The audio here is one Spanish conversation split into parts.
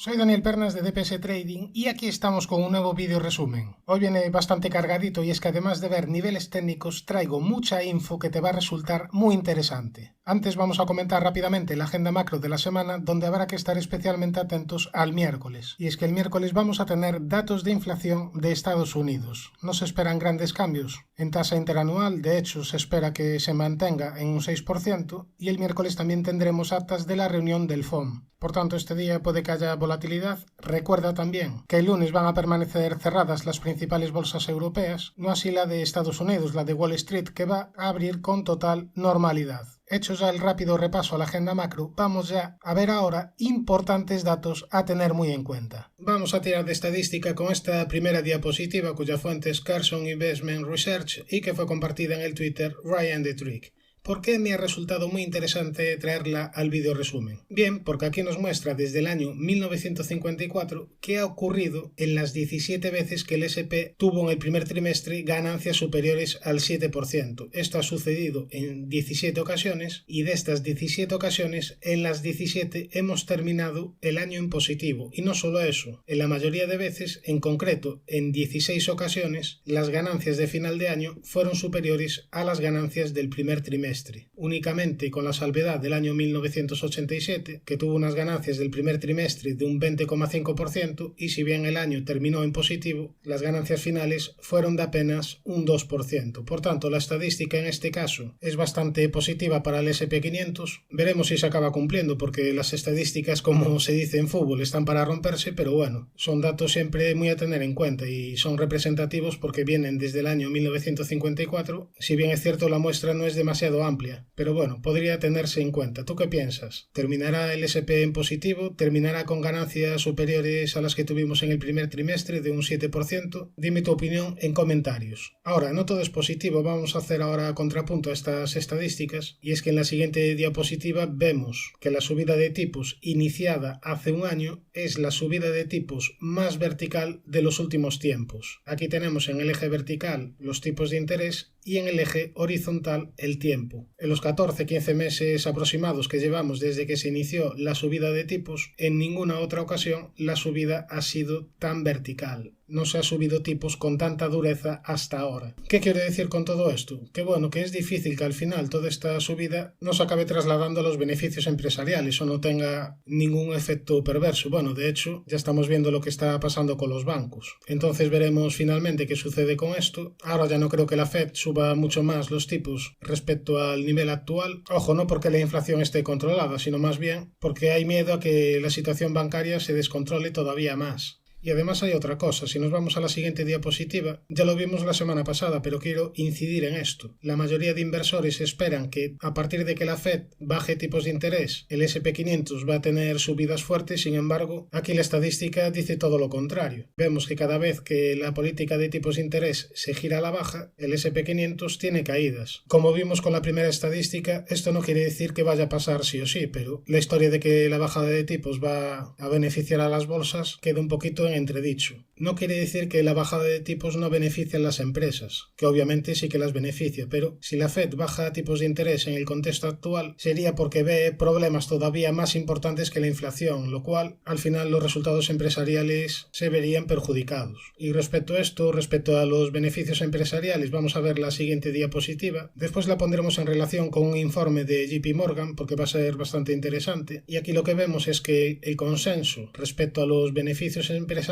Soy Daniel Pernas de DPS Trading y aquí estamos con un nuevo vídeo resumen. Hoy viene bastante cargadito y es que además de ver niveles técnicos traigo mucha info que te va a resultar muy interesante. Antes vamos a comentar rápidamente la agenda macro de la semana, donde habrá que estar especialmente atentos al miércoles. Y es que el miércoles vamos a tener datos de inflación de Estados Unidos. No se esperan grandes cambios. En tasa interanual, de hecho, se espera que se mantenga en un 6% y el miércoles también tendremos actas de la reunión del FOM. Por tanto, este día puede que haya volatilidad. Recuerda también que el lunes van a permanecer cerradas las principales bolsas europeas, no así la de Estados Unidos, la de Wall Street, que va a abrir con total normalidad. Hecho ya el rápido repaso a la agenda macro, vamos ya a ver ahora importantes datos a tener muy en cuenta. Vamos a tirar de estadística con esta primera diapositiva cuya fuente es Carson Investment Research y que fue compartida en el Twitter Ryan the Trick. ¿Por qué me ha resultado muy interesante traerla al vídeo resumen? Bien, porque aquí nos muestra desde el año 1954 qué ha ocurrido en las 17 veces que el S&P tuvo en el primer trimestre ganancias superiores al 7%. Esto ha sucedido en 17 ocasiones y de estas 17 ocasiones, en las 17 hemos terminado el año en positivo. Y no solo eso, en la mayoría de veces, en concreto en 16 ocasiones, las ganancias de final de año fueron superiores a las ganancias del primer trimestre. Únicamente con la salvedad del año 1987, que tuvo unas ganancias del primer trimestre de un 20,5% y si bien el año terminó en positivo, las ganancias finales fueron de apenas un 2%. Por tanto, la estadística en este caso es bastante positiva para el S&P 500. Veremos si se acaba cumpliendo, porque las estadísticas, como se dice en fútbol, están para romperse, pero bueno, son datos siempre muy a tener en cuenta y son representativos porque vienen desde el año 1954. Si bien es cierto, la muestra no es demasiado amplia, pero bueno, podría tenerse en cuenta. ¿Tú qué piensas? ¿Terminará el S&P en positivo? ¿Terminará con ganancias superiores a las que tuvimos en el primer trimestre de un 7%? Dime tu opinión en comentarios. Ahora, no todo es positivo, vamos a hacer ahora contrapunto a estas estadísticas, y es que en la siguiente diapositiva vemos que la subida de tipos iniciada hace un año es la subida de tipos más vertical de los últimos tiempos. Aquí tenemos en el eje vertical los tipos de interés y en el eje horizontal el tiempo. En los 14-15 meses aproximados que llevamos desde que se inició la subida de tipos, en ninguna otra ocasión la subida ha sido tan vertical. No se ha subido tipos con tanta dureza hasta ahora. ¿Qué quiero decir con todo esto? Que bueno, que es difícil que al final toda esta subida no se acabe trasladando a los beneficios empresariales o no tenga ningún efecto perverso. Bueno, de hecho, ya estamos viendo lo que está pasando con los bancos. Entonces veremos finalmente qué sucede con esto. Ahora ya no creo que la Fed suba mucho más los tipos respecto al nivel actual. Ojo, no porque la inflación esté controlada, sino más bien porque hay miedo a que la situación bancaria se descontrole todavía más. Y además hay otra cosa, si nos vamos a la siguiente diapositiva, ya lo vimos la semana pasada, pero quiero incidir en esto. La mayoría de inversores esperan que a partir de que la Fed baje tipos de interés, el S&P 500 va a tener subidas fuertes, sin embargo, aquí la estadística dice todo lo contrario. Vemos que cada vez que la política de tipos de interés se gira a la baja, el S&P 500 tiene caídas. Como vimos con la primera estadística, esto no quiere decir que vaya a pasar sí o sí, pero la historia de que la bajada de tipos va a beneficiar a las bolsas queda un poquito en entredicho. No quiere decir que la bajada de tipos no beneficie a las empresas, que obviamente sí que las beneficia, pero si la Fed baja tipos de interés en el contexto actual sería porque ve problemas todavía más importantes que la inflación, lo cual al final los resultados empresariales se verían perjudicados. Y respecto a esto, respecto a los beneficios empresariales, vamos a ver la siguiente diapositiva. Después la pondremos en relación con un informe de JP Morgan porque va a ser bastante interesante. Y aquí lo que vemos es que el consenso respecto a los beneficios empresariales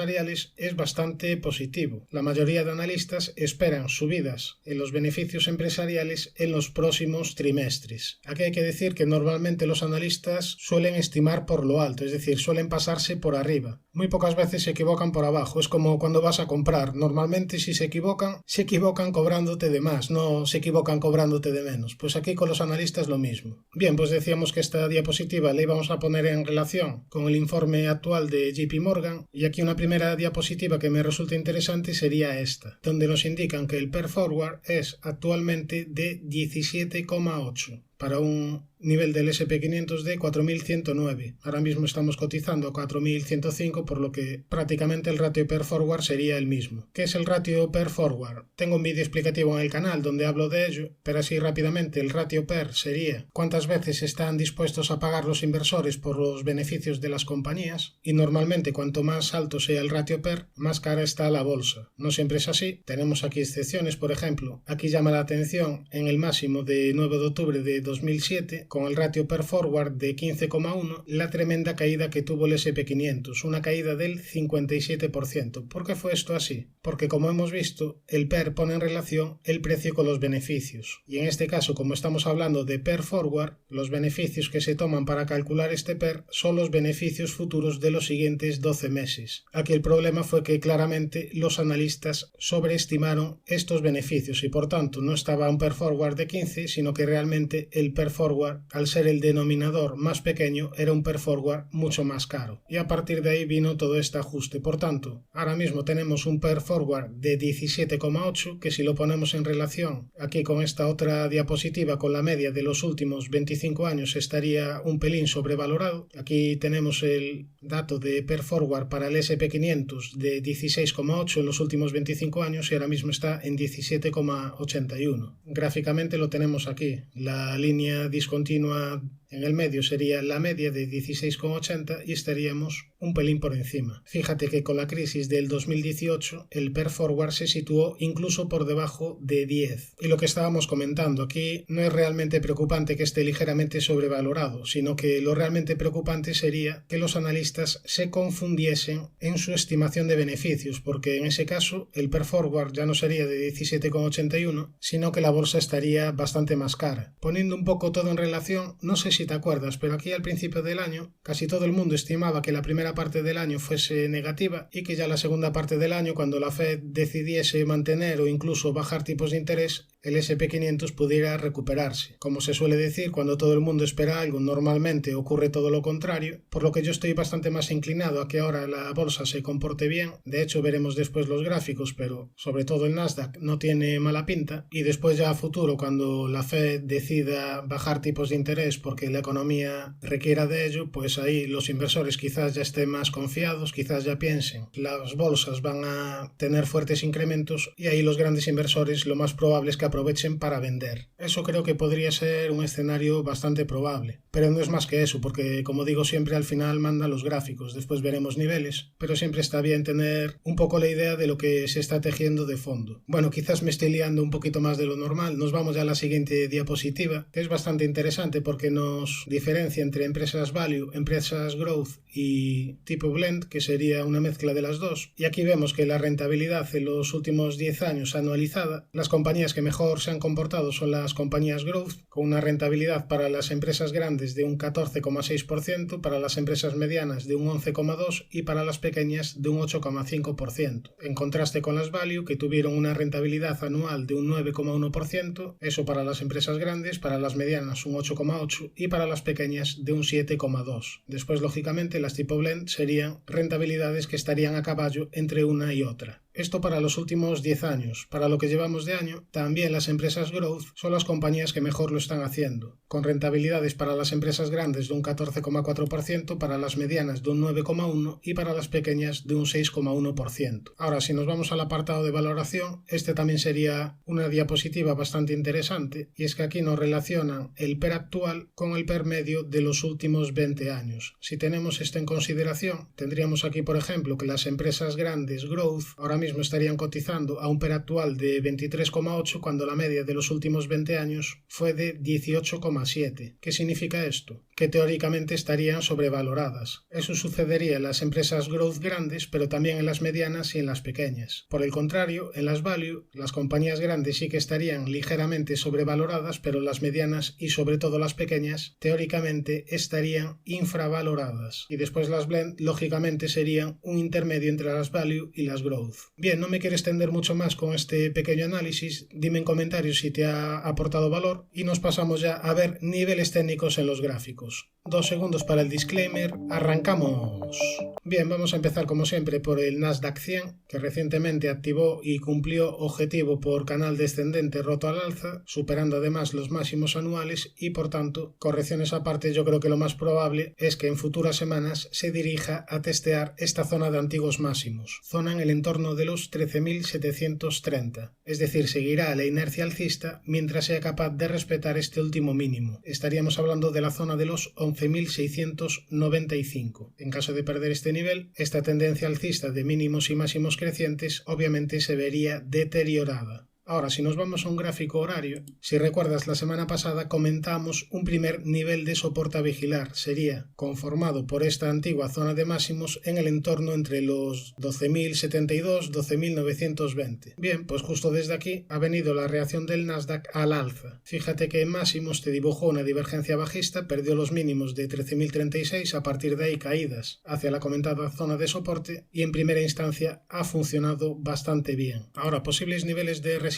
es bastante positivo. La mayoría de analistas esperan subidas en los beneficios empresariales en los próximos trimestres. Aquí hay que decir que normalmente los analistas suelen estimar por lo alto, es decir, suelen pasarse por arriba. Muy pocas veces se equivocan por abajo. Es como cuando vas a comprar. Normalmente si se equivocan cobrándote de más, no se equivocan cobrándote de menos. Pues aquí con los analistas lo mismo. Bien, pues decíamos que esta diapositiva la íbamos a poner en relación con el informe actual de JP Morgan y aquí una primera diapositiva que me resulta interesante sería esta, donde nos indican que el PER Forward es actualmente de 17,8 para un nivel del SP500 de 4.109. Ahora mismo estamos cotizando a 4.105, por lo que prácticamente el ratio PER forward sería el mismo. ¿Qué es el ratio PER forward? Tengo un vídeo explicativo en el canal donde hablo de ello, pero así rápidamente el ratio PER sería cuántas veces están dispuestos a pagar los inversores por los beneficios de las compañías, y normalmente cuanto más alto sea el ratio PER, más cara está la bolsa. No siempre es así, tenemos aquí excepciones. Por ejemplo, aquí llama la atención en el máximo de 9 de octubre de 2007, con el ratio PER forward de 15,1, la tremenda caída que tuvo el SP500, una caída del 57%. ¿Por qué fue esto así? Porque, como hemos visto, el PER pone en relación el precio con los beneficios, y en este caso, como estamos hablando de PER forward, los beneficios que se toman para calcular este PER son los beneficios futuros de los siguientes 12 meses. Aquí el problema fue que claramente los analistas sobreestimaron estos beneficios y por tanto no estaba un PER forward de 15, sino que realmente el PER forward, al ser el denominador más pequeño, era un PER forward mucho más caro, y a partir de ahí vino todo este ajuste. Por tanto, ahora mismo tenemos un PER forward de 17,8, que si lo ponemos en relación aquí con esta otra diapositiva con la media de los últimos 25 años, estaría un pelín sobrevalorado. Aquí tenemos el dato de PER forward para el SP500 de 16,8 en los últimos 25 años y ahora mismo está en 17,81. Gráficamente lo tenemos aquí. La línea discontinua en el medio sería la media de 16,80 y estaríamos un pelín por encima. Fíjate que con la crisis del 2018 el PER forward se situó incluso por debajo de 10. Y lo que estábamos comentando aquí, no es realmente preocupante que esté ligeramente sobrevalorado, sino que lo realmente preocupante sería que los analistas se confundiesen en su estimación de beneficios, porque en ese caso el PER forward ya no sería de 17,81, sino que la bolsa estaría bastante más cara. Poniendo un poco todo en relación, no sé si te acuerdas, pero aquí al principio del año casi todo el mundo estimaba que la primera parte del año fuese negativa y que ya la segunda parte del año, cuando la Fed decidiese mantener o incluso bajar tipos de interés, el SP500 pudiera recuperarse. Como se suele decir, cuando todo el mundo espera algo, normalmente ocurre todo lo contrario, por lo que yo estoy bastante más inclinado a que ahora la bolsa se comporte bien. De hecho, veremos después los gráficos, pero sobre todo el Nasdaq no tiene mala pinta, y después ya a futuro, cuando la Fed decida bajar tipos de interés porque la economía requiera de ello, pues ahí los inversores quizás ya estén más confiados, quizás ya piensen las bolsas van a tener fuertes incrementos, y ahí los grandes inversores lo más probable es que aprovechen para vender. Eso creo que podría ser un escenario bastante probable, pero no es más que eso, porque como digo siempre, al final mandan los gráficos, después veremos niveles, pero siempre está bien tener un poco la idea de lo que se está tejiendo de fondo. Bueno, quizás me estoy liando un poquito más de lo normal. Nos vamos ya a la siguiente diapositiva, que es bastante interesante porque nos diferencia entre empresas value, empresas growth y tipo blend, que sería una mezcla de las dos. Y aquí vemos que la rentabilidad en los últimos 10 años anualizada, las compañías que mejor se han comportado son las compañías growth, con una rentabilidad para las empresas grandes de un 14,6%, para las empresas medianas de un 11,2% y para las pequeñas de un 8,5%. En contraste con las value, que tuvieron una rentabilidad anual de un 9,1%, eso para las empresas grandes, para las medianas un 8,8% y para las pequeñas de un 7,2%. Después, lógicamente, las tipo blend serían rentabilidades que estarían a caballo entre una y otra. Esto para los últimos 10 años. Para lo que llevamos de año, también las empresas growth son las compañías que mejor lo están haciendo, con rentabilidades para las empresas grandes de un 14,4%, para las medianas de un 9,1% y para las pequeñas de un 6,1%. Ahora, si nos vamos al apartado de valoración, este también sería una diapositiva bastante interesante, y es que aquí nos relacionan el PER actual con el PER medio de los últimos 20 años. Si tenemos esto en consideración, tendríamos aquí, por ejemplo, que las empresas grandes growth ahora mismo estarían cotizando a un PER actual de 23,8 cuando la media de los últimos 20 años fue de 18,7. ¿Qué significa esto? Que teóricamente estarían sobrevaloradas. Eso sucedería en las empresas growth grandes, pero también en las medianas y en las pequeñas. Por el contrario, en las value, las compañías grandes sí que estarían ligeramente sobrevaloradas, pero las medianas y sobre todo las pequeñas teóricamente estarían infravaloradas. Y después las blend lógicamente serían un intermedio entre las value y las growth. Bien, no me quiero extender mucho más con este pequeño análisis, dime en comentarios si te ha aportado valor y nos pasamos ya a ver niveles técnicos en los gráficos. 2 segundos para el disclaimer, arrancamos. Bien, vamos a empezar como siempre por el Nasdaq 100, que recientemente activó y cumplió objetivo por canal descendente roto al alza, superando además los máximos anuales y por tanto, correcciones aparte, yo creo que lo más probable es que en futuras semanas se dirija a testear esta zona de antiguos máximos, zona en el entorno de los 13.730, es decir, seguirá la inercia alcista mientras sea capaz de respetar este último mínimo. Estaríamos hablando de la zona de los 11.695. En caso de perder este nivel, esta tendencia alcista de mínimos y máximos crecientes obviamente se vería deteriorada. Ahora, si nos vamos a un gráfico horario, si recuerdas la semana pasada comentamos un primer nivel de soporte a vigilar, sería conformado por esta antigua zona de máximos en el entorno entre los 12.072 y 12.920. Bien, pues justo desde aquí ha venido la reacción del Nasdaq al alza. Fíjate que en máximos te dibujó una divergencia bajista, perdió los mínimos de 13.036, a partir de ahí caídas hacia la comentada zona de soporte y en primera instancia ha funcionado bastante bien. Ahora, posibles niveles de resistencias.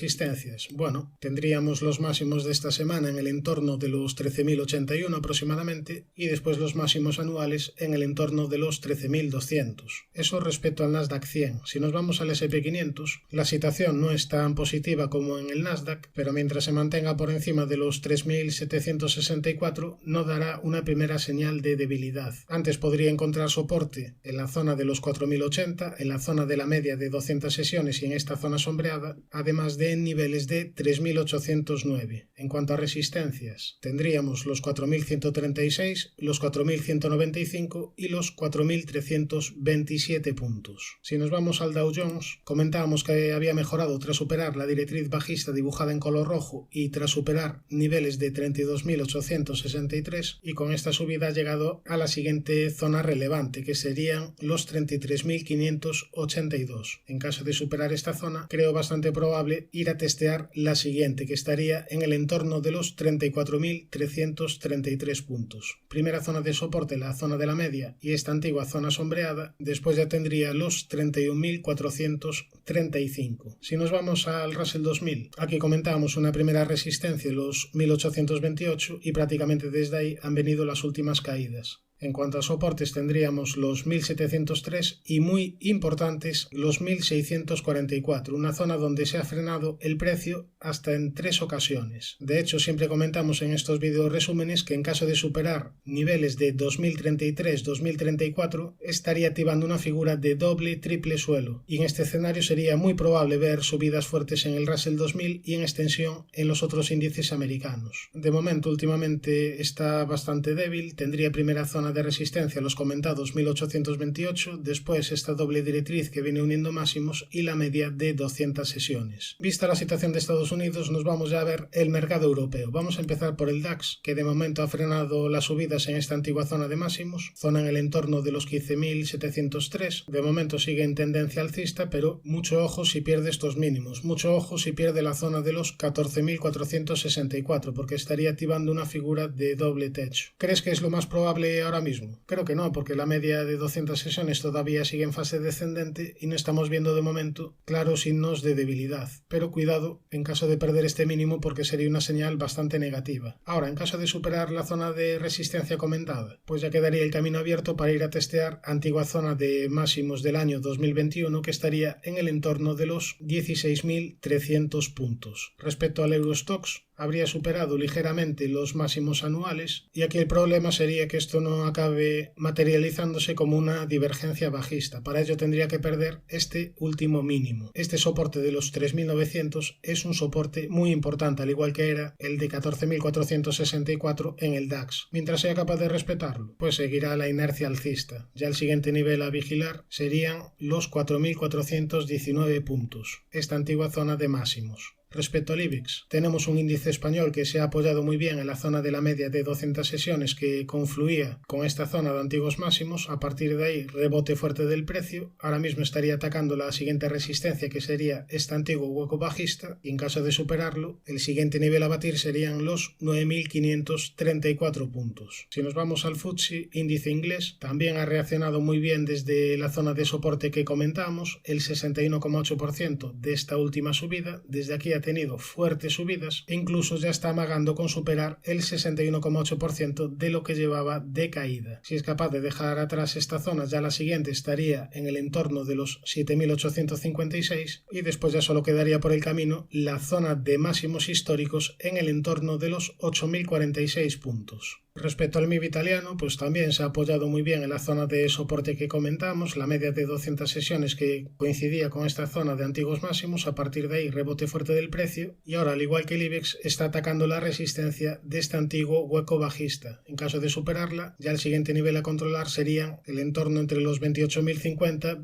Bueno, tendríamos los máximos de esta semana en el entorno de los 13.081 aproximadamente y después los máximos anuales en el entorno de los 13.200. Eso respecto al Nasdaq 100. Si nos vamos al S&P 500, la situación no es tan positiva como en el Nasdaq, pero mientras se mantenga por encima de los 3.764 no dará una primera señal de debilidad. Antes podría encontrar soporte en la zona de los 4.080, en la zona de la media de 200 sesiones y en esta zona sombreada, además de en niveles de 3.809. En cuanto a resistencias, tendríamos los 4.136, los 4.195 y los 4.327 puntos. Si nos vamos al Dow Jones, comentábamos que había mejorado tras superar la directriz bajista dibujada en color rojo y tras superar niveles de 32.863 y con esta subida ha llegado a la siguiente zona relevante, que serían los 33.582. En caso de superar esta zona, creo bastante probable ir a testear la siguiente, que estaría en el entorno de los 34.333 puntos. Primera zona de soporte, la zona de la media y esta antigua zona sombreada, después ya tendría los 31.435. Si nos vamos al Russell 2000, aquí comentábamos una primera resistencia, los 1.828 y prácticamente desde ahí han venido las últimas caídas. En cuanto a soportes tendríamos los 1703 y muy importantes los 1644, una zona donde se ha frenado el precio hasta en 3 ocasiones. De hecho, siempre comentamos en estos vídeos resúmenes que en caso de superar niveles de 2033-2034 estaría activando una figura de doble-triple suelo y en este escenario sería muy probable ver subidas fuertes en el Russell 2000 y en extensión en los otros índices americanos. De momento, últimamente está bastante débil, tendría primera zona de resistencia los comentados 1828, después esta doble directriz que viene uniendo máximos y la media de 200 sesiones. Vista la situación de Estados Unidos, nos vamos ya a ver el mercado europeo. Vamos a empezar por el DAX, que de momento ha frenado las subidas en esta antigua zona de máximos, zona en el entorno de los 15.703. De momento sigue en tendencia alcista, pero mucho ojo si pierde estos mínimos, mucho ojo si pierde la zona de los 14.464, porque estaría activando una figura de doble techo. ¿Crees que es lo más probable ahora mismo? Creo que no, porque la media de 200 sesiones todavía sigue en fase descendente y no estamos viendo de momento claros signos de debilidad. Pero cuidado en caso de perder este mínimo porque sería una señal bastante negativa. Ahora, en caso de superar la zona de resistencia comentada, pues ya quedaría el camino abierto para ir a testear antigua zona de máximos del año 2021 que estaría en el entorno de los 16.300 puntos. Respecto al Eurostoxx, habría superado ligeramente los máximos anuales y aquí el problema sería que esto no acabe materializándose como una divergencia bajista. Para ello tendría que perder este último mínimo. Este soporte de los 3.900 es un soporte muy importante, al igual que era el de 14.464 en el DAX. Mientras sea capaz de respetarlo, pues seguirá la inercia alcista. Ya el siguiente nivel a vigilar serían los 4.419 puntos, esta antigua zona de máximos. Respecto al IBEX, tenemos un índice español que se ha apoyado muy bien en la zona de la media de 200 sesiones que confluía con esta zona de antiguos máximos. A partir de ahí, rebote fuerte del precio. Ahora mismo estaría atacando la siguiente resistencia, que sería este antiguo hueco bajista, y en caso de superarlo, el siguiente nivel a batir serían los 9.534 puntos. Si nos vamos al FTSE, índice inglés, también ha reaccionado muy bien desde la zona de soporte que comentamos, el 61,8% de esta última subida. Desde aquí ha tenido fuertes subidas e incluso ya está amagando con superar el 61,8% de lo que llevaba de caída. Si es capaz de dejar atrás esta zona, ya la siguiente estaría en el entorno de los 7.856 y después ya solo quedaría por el camino la zona de máximos históricos en el entorno de los 8.046 puntos. Respecto al MIB italiano, pues también se ha apoyado muy bien en la zona de soporte que comentamos, la media de 200 sesiones que coincidía con esta zona de antiguos máximos. A partir de ahí, rebote fuerte del precio, y ahora, al igual que el IBEX, está atacando la resistencia de este antiguo hueco bajista. En caso de superarla, ya el siguiente nivel a controlar sería el entorno entre los 28.050 y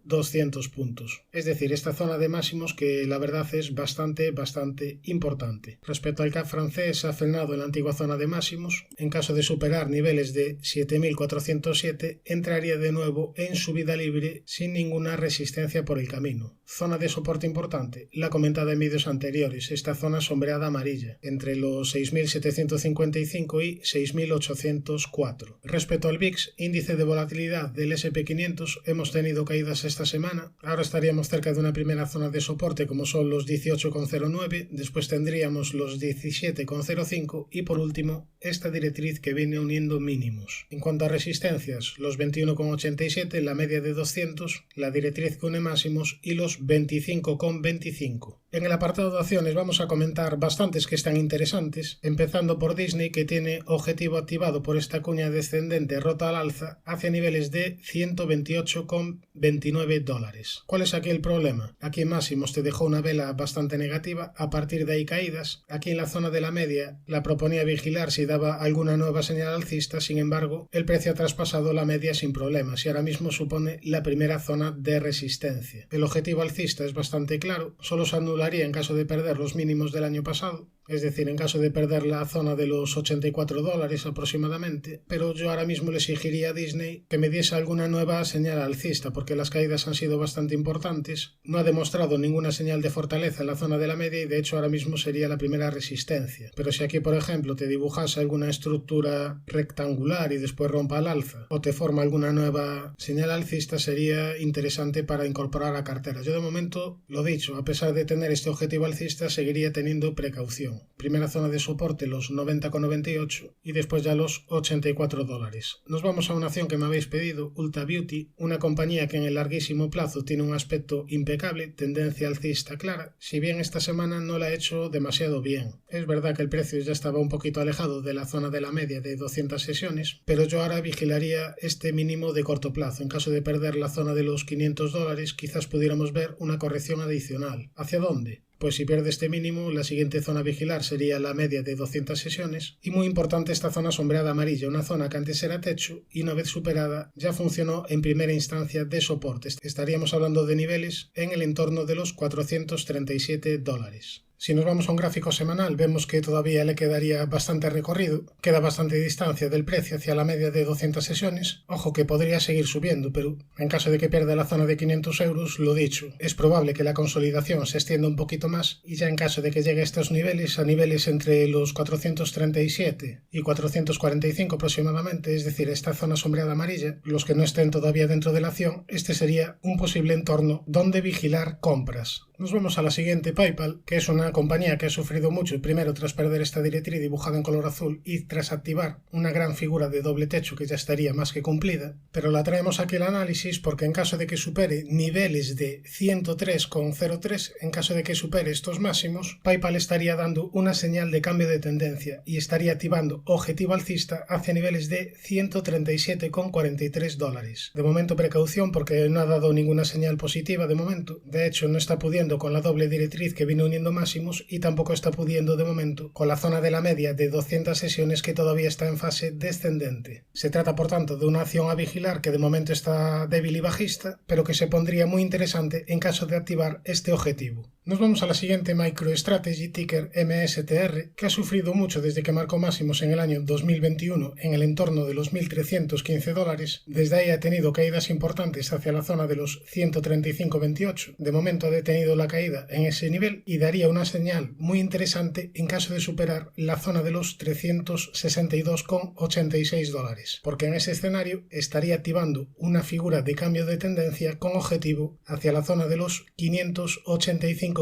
28.200 puntos. Es decir, esta zona de máximos que la verdad es bastante importante. Respecto al CAC francés, ha frenado en la antigua zona de máximos. En caso de superar niveles de 7.407, entraría de nuevo en subida libre sin ninguna resistencia por el camino. Zona de soporte importante, la comentada en vídeos anteriores, esta zona sombreada amarilla, entre los 6.755 y 6.804. Respecto al VIX, índice de volatilidad del SP500, hemos tenido caídas esta semana. Ahora estaríamos cerca de una primera zona de soporte como son los 18,09, después tendríamos los 17,05 y por último esta directriz que viene uniendo mínimos. En cuanto a resistencias, los 21,87, la media de 200, la directriz que une máximos y los 25,25. En el apartado de acciones vamos a comentar bastantes que están interesantes, empezando por Disney, que tiene objetivo activado por esta cuña descendente rota al alza hacia niveles de 128,29 dólares. ¿Cuál es aquí el problema? Aquí en máximos te dejó una vela bastante negativa, a partir de ahí caídas. Aquí en la zona de la media la proponía vigilar si daba alguna nueva señal alcista, sin embargo el precio ha traspasado la media sin problemas y ahora mismo supone la primera zona de resistencia. El objetivo alcista es bastante claro, solo se anularía en caso de perder los mínimos del año pasado, es decir, en caso de perder la zona de los 84 dólares aproximadamente, pero yo ahora mismo le exigiría a Disney que me diese alguna nueva señal alcista, porque las caídas han sido bastante importantes, no ha demostrado ninguna señal de fortaleza en la zona de la media y de hecho ahora mismo sería la primera resistencia. Pero si aquí, por ejemplo, te dibujase alguna estructura rectangular y después rompa al alza, o te forma alguna nueva señal alcista, sería interesante para incorporar a cartera. Yo de momento, lo dicho, a pesar de tener este objetivo alcista, seguiría teniendo precaución. Primera zona de soporte los 90,98 y después ya los 84 dólares. Nos vamos a una acción que me habéis pedido, Ulta Beauty, una compañía que en el larguísimo plazo tiene un aspecto impecable, tendencia alcista clara, si bien esta semana no la ha hecho demasiado bien. Es verdad que el precio ya estaba un poquito alejado de la zona de la media de 200 sesiones, pero yo ahora vigilaría este mínimo de corto plazo. En caso de perder la zona de los 500 dólares, quizás pudiéramos ver una corrección adicional. ¿Hacia dónde? Pues si pierde este mínimo, la siguiente zona a vigilar sería la media de 200 sesiones y muy importante esta zona sombreada amarilla, una zona que antes era techo y una vez superada ya funcionó en primera instancia de soporte. Estaríamos hablando de niveles en el entorno de los 437 dólares. Si nos vamos a un gráfico semanal, vemos que todavía le quedaría bastante recorrido, queda bastante distancia del precio hacia la media de 200 sesiones. Ojo que podría seguir subiendo, pero en caso de que pierda la zona de 500 euros, lo dicho, es probable que la consolidación se extienda un poquito más y ya en caso de que llegue a estos niveles, a niveles entre los 437 y 445 aproximadamente, es decir, esta zona sombreada amarilla, los que no estén todavía dentro de la acción, este sería un posible entorno donde vigilar compras. Nos vamos a la siguiente, PayPal, que es una compañía que ha sufrido mucho, primero tras perder esta directriz dibujada en color azul y tras activar una gran figura de doble techo que ya estaría más que cumplida, pero la traemos aquí al análisis porque en caso de que supere niveles de 103,03, en caso de que supere estos máximos, PayPal estaría dando una señal de cambio de tendencia y estaría activando objetivo alcista hacia niveles de 137,43 dólares. De momento precaución porque no ha dado ninguna señal positiva de momento, de hecho no está pudiendo con la doble directriz que viene uniendo máximos máximos y tampoco está pudiendo de momento con la zona de la media de 200 sesiones que todavía está en fase descendente. Se trata por tanto de una acción a vigilar que de momento está débil y bajista, pero que se pondría muy interesante en caso de activar este objetivo. Nos vamos a la siguiente MicroStrategy, ticker MSTR, que ha sufrido mucho desde que marcó máximos en el año 2021 en el entorno de los $1.315. Desde ahí ha tenido caídas importantes hacia la zona de los 135.28. De momento ha detenido la caída en ese nivel y daría una señal muy interesante en caso de superar la zona de los $362,86, porque en ese escenario estaría activando una figura de cambio de tendencia con objetivo hacia la zona de los 585,23,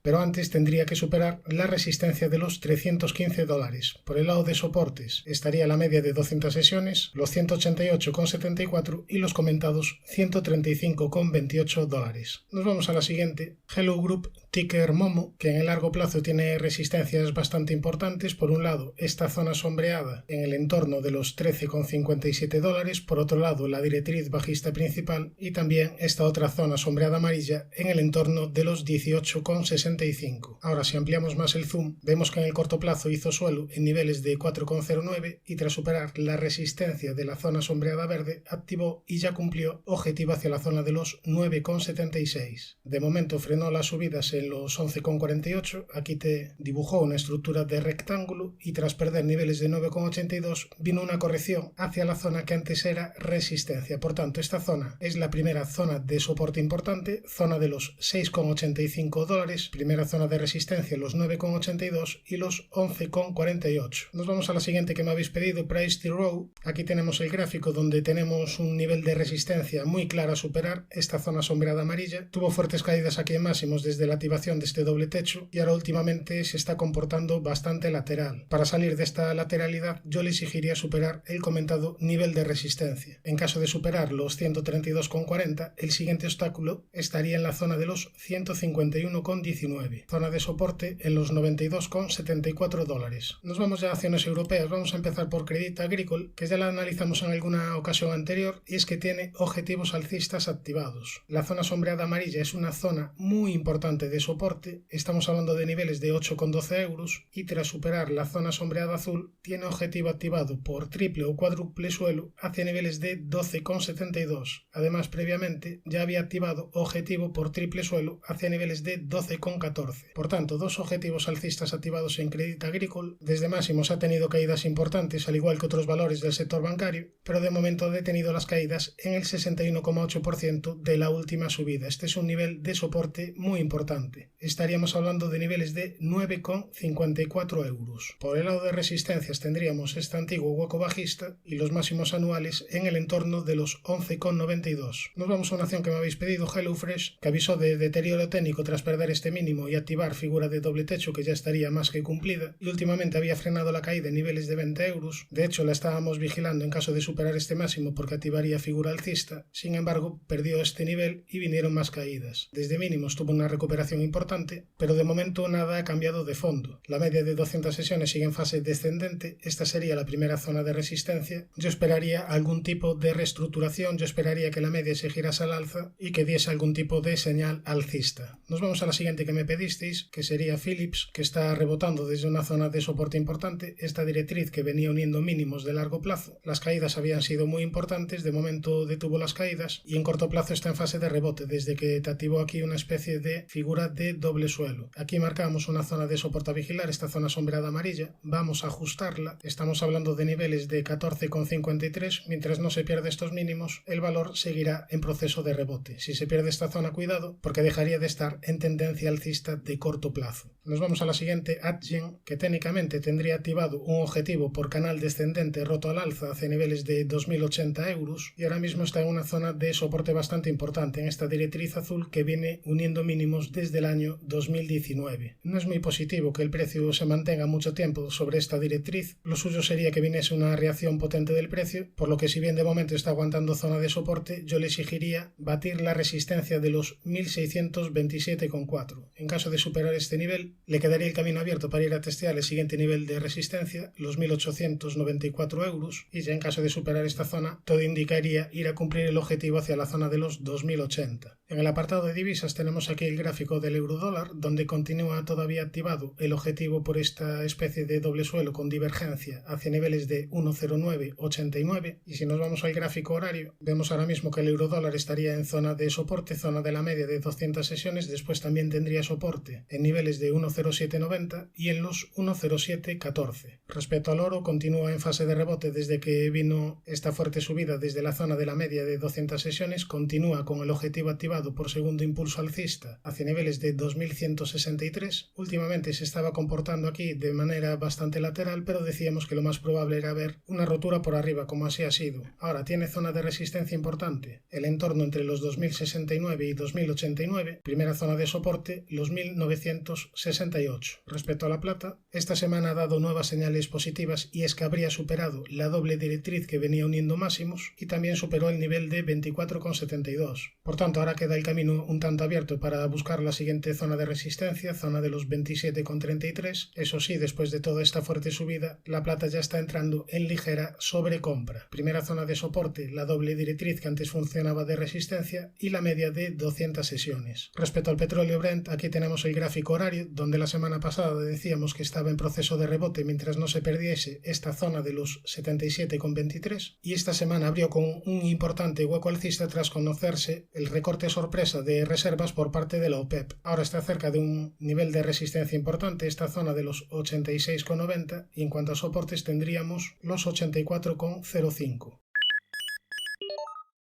pero antes tendría que superar la resistencia de los $315. Por el lado de soportes estaría la media de 200 sesiones, los 188,74 y los comentados $135,28. Nos vamos a la siguiente, Hello Group, ticker Momo, que en el largo plazo tiene resistencias bastante importantes. Por un lado, esta zona sombreada en el entorno de los $13,57, por otro lado, la directriz bajista principal y también esta otra zona sombreada amarilla en el entorno de los 18,65. Ahora, si ampliamos más el zoom, vemos que en el corto plazo hizo suelo en niveles de 4,09 y tras superar la resistencia de la zona sombreada verde, activó y ya cumplió objetivo hacia la zona de los 9,76. De momento frenó las subidas en los 11,48, aquí te dibujó una estructura de rectángulo y tras perder niveles de 9,82 vino una corrección hacia la zona que antes era resistencia. Por tanto, esta zona es la primera zona de soporte importante, zona de los $6,85, primera zona de resistencia los 9,82 y los 11,48. Nos vamos a la siguiente que me habéis pedido, Price to Row. Aquí tenemos el gráfico donde tenemos un nivel de resistencia muy claro a superar, esta zona sombreada amarilla. Tuvo fuertes caídas aquí en máximos desde la activación de este doble techo y ahora últimamente se está comportando bastante lateral. Para salir de esta lateralidad yo le exigiría superar el comentado nivel de resistencia. En caso de superar los 132,40, el siguiente obstáculo estaría en la zona de los 151,19, zona de soporte en los $92,74. Nos vamos ya a acciones europeas. Vamos a empezar por Crédit Agricole, que ya la analizamos en alguna ocasión anterior, y es que tiene objetivos alcistas activados. La zona sombreada amarilla es una zona muy importante de soporte, estamos hablando de niveles de 8,12 euros, y tras superar la zona sombreada azul tiene objetivo activado por triple o cuádruple suelo hacia niveles de 12,72. Además, previamente ya había activado objetivo por triple suelo hacia niveles de 12,14. Por tanto, dos objetivos alcistas activados en Crédit Agricole. Desde máximos ha tenido caídas importantes, al igual que otros valores del sector bancario, pero de momento ha detenido las caídas en el 61,8% de la última subida. Este es un nivel de soporte muy importante. Estaríamos hablando de niveles de 9,54 euros. Por el lado de resistencias tendríamos este antiguo hueco bajista y los máximos anuales en el entorno de los 11,92. Nos vamos a una acción que me habéis pedido, HelloFresh, que avisó de deterioro técnico tras perder este mínimo y activar figura de doble techo que ya estaría más que cumplida, y últimamente había frenado la caída en niveles de 20 euros. De hecho, la estábamos vigilando en caso de superar este máximo porque activaría figura alcista. Sin embargo, perdió este nivel y vinieron más caídas. Desde mínimos tuvo una recuperación importante, pero de momento nada ha cambiado de fondo. La media de 200 sesiones sigue en fase descendente. Esta sería la primera zona de resistencia. Yo esperaría algún tipo de reestructuración, yo esperaría que la media se girase al alza y que diese algún tipo de señal alcista. Nos vamos a la siguiente que me pedisteis, que sería Philips, que está rebotando desde una zona de soporte importante. Esta directriz que venía uniendo mínimos de largo plazo. Las caídas habían sido muy importantes, de momento detuvo las caídas y en corto plazo está en fase de rebote desde que te activó aquí una especie de figura de doble suelo. Aquí marcamos una zona de soporte a vigilar, esta zona sombreada amarilla. Vamos a ajustarla. Estamos hablando de niveles de 14,53. Mientras no se pierda estos mínimos, el valor seguirá en proceso de rebote. Si se pierde esta zona, cuidado, porque dejaría de estar en tendencia alcista de corto plazo. Nos vamos a la siguiente, Adyen, que técnicamente tendría activado un objetivo por canal descendente roto al alza hacia niveles de 2.080 euros y ahora mismo está en una zona de soporte bastante importante en esta directriz azul que viene uniendo mínimos desde el año 2019. No es muy positivo que el precio se mantenga mucho tiempo sobre esta directriz. Lo suyo sería que viniese una reacción potente del precio, por lo que si bien de momento está aguantando zona de soporte, yo le exigiría batir la resistencia de los 1.627,4. En caso de superar este nivel, nivel, le quedaría el camino abierto para ir a testear el siguiente nivel de resistencia, los 1.894 euros, y ya en caso de superar esta zona, todo indicaría ir a cumplir el objetivo hacia la zona de los 2.080. En el apartado de divisas tenemos aquí el gráfico del euro-dólar, donde continúa todavía activado el objetivo por esta especie de doble suelo con divergencia hacia niveles de 1.0989, y si nos vamos al gráfico horario, vemos ahora mismo que el euro-dólar estaría en zona de soporte, zona de la media de 200 sesiones, después también tendría soporte en niveles de 1.0790 y en los 1.0714. Respecto al oro, continúa en fase de rebote desde que vino esta fuerte subida desde la zona de la media de 200 sesiones, continúa con el objetivo activado por segundo impulso alcista hacia niveles de 2163. Últimamente se estaba comportando aquí de manera bastante lateral, pero decíamos que lo más probable era ver una rotura por arriba, como así ha sido. Ahora tiene zona de resistencia importante, el entorno entre los 2069 y 2089, primera zona de soporte los 1968. Respecto a la plata, esta semana ha dado nuevas señales positivas y es que habría superado la doble directriz que venía uniendo máximos y también superó el nivel de 24,72. Por tanto, ahora queda el camino un tanto abierto para buscar la siguiente zona de resistencia, zona de los 27,33. Eso sí, después de toda esta fuerte subida, la plata ya está entrando en ligera sobrecompra. Primera zona de soporte, la doble directriz que antes funcionaba de resistencia y la media de 200 sesiones. Respecto al petróleo Brent, aquí tenemos el gráfico horario, donde la semana pasada decíamos que estaba en proceso de rebote mientras no se perdiese esta zona de los 77,23, y esta semana abrió con un importante hueco alcista tras conocerse el recorte sorpresa de reservas por parte de la OPEP. Ahora está cerca de un nivel de resistencia importante, esta zona de los 86,90, y en cuanto a soportes tendríamos los 84,05.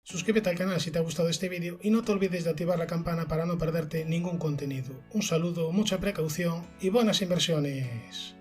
Suscríbete al canal si te ha gustado este vídeo y no te olvides de activar la campana para no perderte ningún contenido. Un saludo, mucha precaución y buenas inversiones.